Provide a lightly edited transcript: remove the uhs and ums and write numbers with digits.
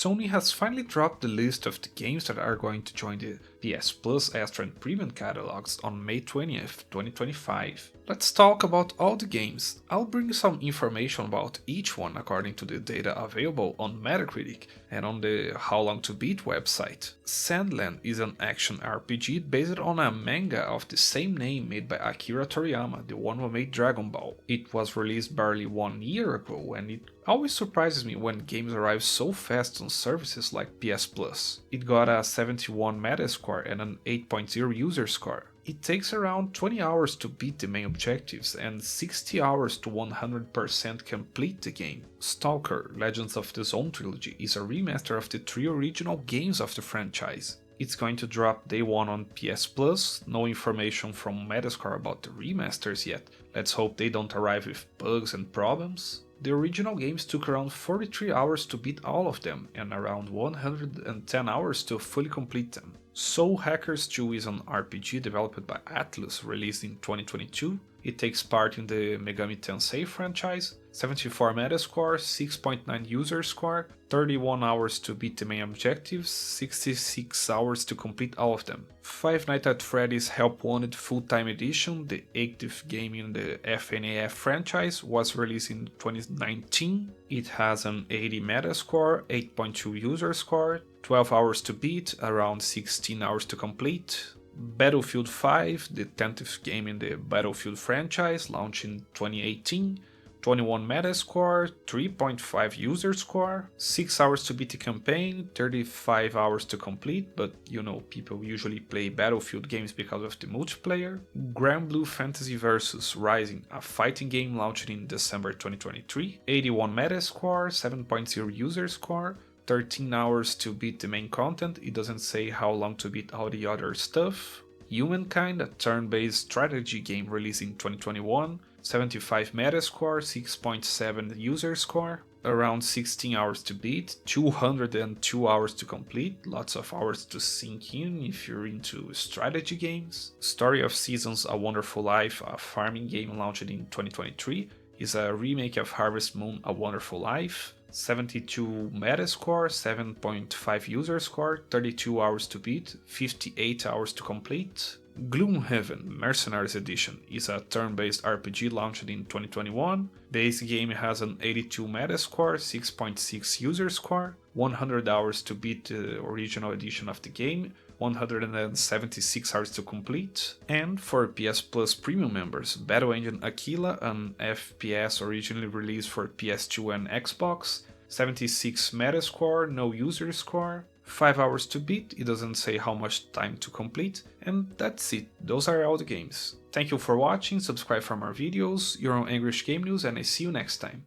Sony has finally dropped the list of the games that are going to join the PS Plus Extra and Premium catalogs on May 20th, 2025. Let's talk about all the games. I'll bring some information about each one according to the data available on Metacritic and on the How Long to Beat website. Sandland is an action RPG based on a manga of the same name made by Akira Toriyama, the one who made Dragon Ball. It was released barely 1 year ago, and it always surprises me when games arrive so fast on services like PS Plus. It got a 71 Metascore and an 8.0 user score. It takes around 20 hours to beat the main objectives and 60 hours to 100% complete the game. Stalker: Legends of the Zone Trilogy is a remaster of the 3 original games of the franchise. It's going to drop day 1 on PS Plus, no information from Metascore about the remasters yet. Let's hope they don't arrive with bugs and problems. The original games took around 43 hours to beat all of them and around 110 hours to fully complete them. Soul Hackers 2 is an RPG developed by Atlus, released in 2022. It takes part in the Megami Tensei franchise. 74 Metascore, 6.9 user score, 31 hours to beat the main objectives, 66 hours to complete all of them. Five Nights at Freddy's Help Wanted Full-Time Edition, the 8th game in the FNAF franchise, was released in 2019. It has an 80 Metascore, 8.2 user score, 12 hours to beat, around 16 hours to complete. Battlefield 5, the 10th game in the Battlefield franchise, launched in 2018. 21 Metascore, 3.5 user score, 6 hours to beat the campaign, 35 hours to complete, but you know, people usually play Battlefield games because of the multiplayer. Granblue Fantasy Versus Rising, a fighting game launched in December 2023, 81 Metascore, 7.0 user score, 13 hours to beat the main content. It doesn't say how long to beat all the other stuff. Humankind, a turn-based strategy game released in 2021, 75 Metascore, 6.7 user score, around 16 hours to beat, 202 hours to complete, lots of hours to sink in if you're into strategy games. Story of Seasons: A Wonderful Life, a farming game launched in 2023, is a remake of Harvest Moon: A Wonderful Life. 72 Metascore, 7.5 user score, 32 hours to beat, 58 hours to complete. Gloomhaven Mercenaries Edition is a turn-based RPG launched in 2021. Base game has an 82 Metascore, 6.6 user score, 100 hours to beat the original edition of the game, 176 hours to complete. And for PS Plus Premium members, Battle Engine Aquila, an FPS originally released for PS2 and Xbox, 76 Metascore, no user score, 5 hours to beat, it doesn't say how much time to complete, and that's it, those are all the games. Thank you for watching, subscribe for more videos, you're on English Game News, and I see you next time.